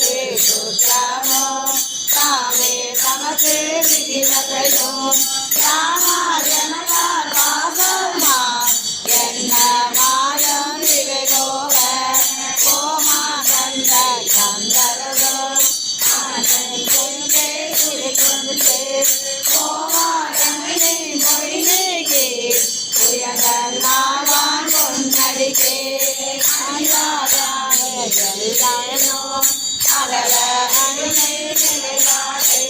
நமக்கு சூத்திரமோ தாமே தமக்கு விதிவதையோ ராமாயணார் வாசமா என்ன மாயம் விவேகோக கோமா கந்த கந்தரோ கோமா கண்ணை மொழிகே உயர்ந்த நாவான் பொன்னடிக்கே அழக அணிமை நிலைவாடு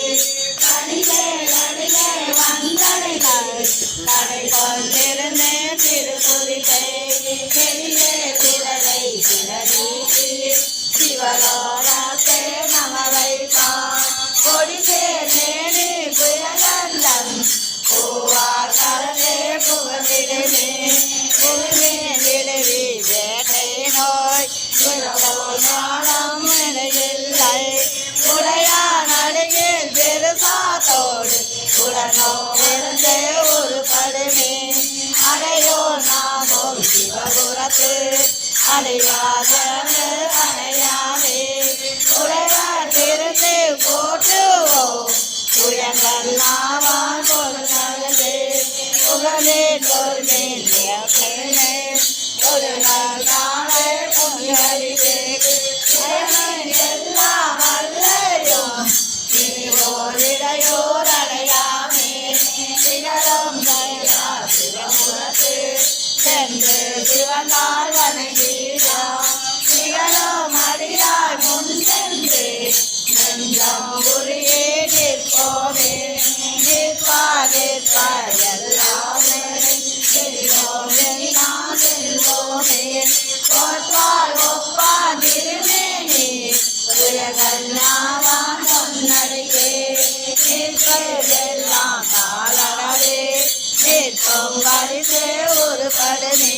கடிலே கடிலே வந்தடைகள் கடை கொண்டிருந்தே திருக்குறிப்பை வெளியே திரளை திரளீட்டி சிவலோகத்தே நம வைப்பான் கொடிசே நேடி புயகந்தம் பூவார் கரலே புகழிடுமே புகழே விடுவி வேட்டை நோய் ஞானம் இல்லை உடையா நடுகில் பெருசாத்தோடு உடனோ இருந்தே ஒரு படுமே அடையோ நாமும் சிவபுரத்து அடையாத அடையாதே உடையார் திருத்து போற்றுவோம் உயங்கள் நாவான் பொருளே புகழே பொருளே ஒரு நாள் காலை பொங்கலிலே எல்லாம் வல்லையும் ஓரிடையோர் அடையாமே சிகரம் சிவபுரத்து சென்று சிவனால் வணங்கிறான் சிகரம் அடியார் முன் சென்று நெஞ்சம் உரியே நிற்போமே நிற்பார் நிற்பார் எல்லாமே செல்வோமே ஒப்பார் ஒப்பார் திருமேனி உலகல்லாவான் பொன்னடிக்கே நிற்பதெல்லாம் காலடவே நிற்பம் வரிசே ஒரு படனே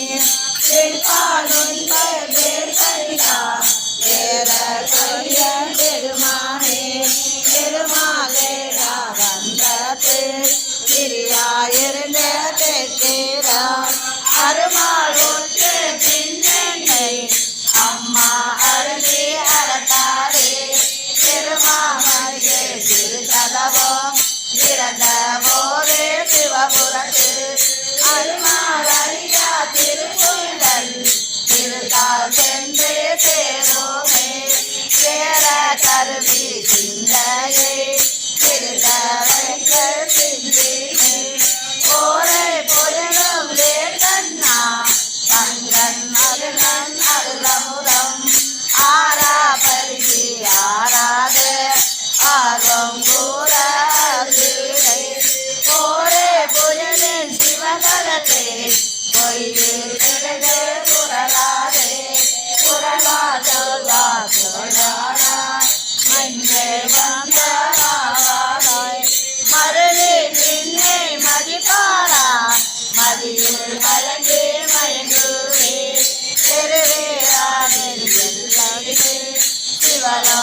நிற்பால் உண்பர் பேர் கரிதா ஏற கொடிய பெருமானே பெருமாளேடா வந்தது கிரியாயிருந்த தெற்கேரா அருமாள் ஒன்று பின்னென்னை அம்மா அருகே அறத்தாரே திருமாமருகே திருக்கதவம் திறந்த போதே சிவபுரத்து அருமாள் அறியா திருக்குழல் திருத்தால் சென்று சேரோமே சேர கருவி சிந்தையே திருத்தவைகள் சிந்தினே ஓரை பொருளும் லேட்டன்னா தங்கன் அருளன் அருளமுதம் ஆரா பருகி ஆராத ஆர்வம் கூற ஓரே பொருளின் சிவகலத்தே பொய்யில் கிடைதே குரலாதே குரலா சொல்வா சொல்லாடா மஞ்சே வந்த மருளி பின்னே மதிப்பாரா மதியில் மயங்கே மயங்குவே தெருவே ஆனில் எல்லாமே சிவலோ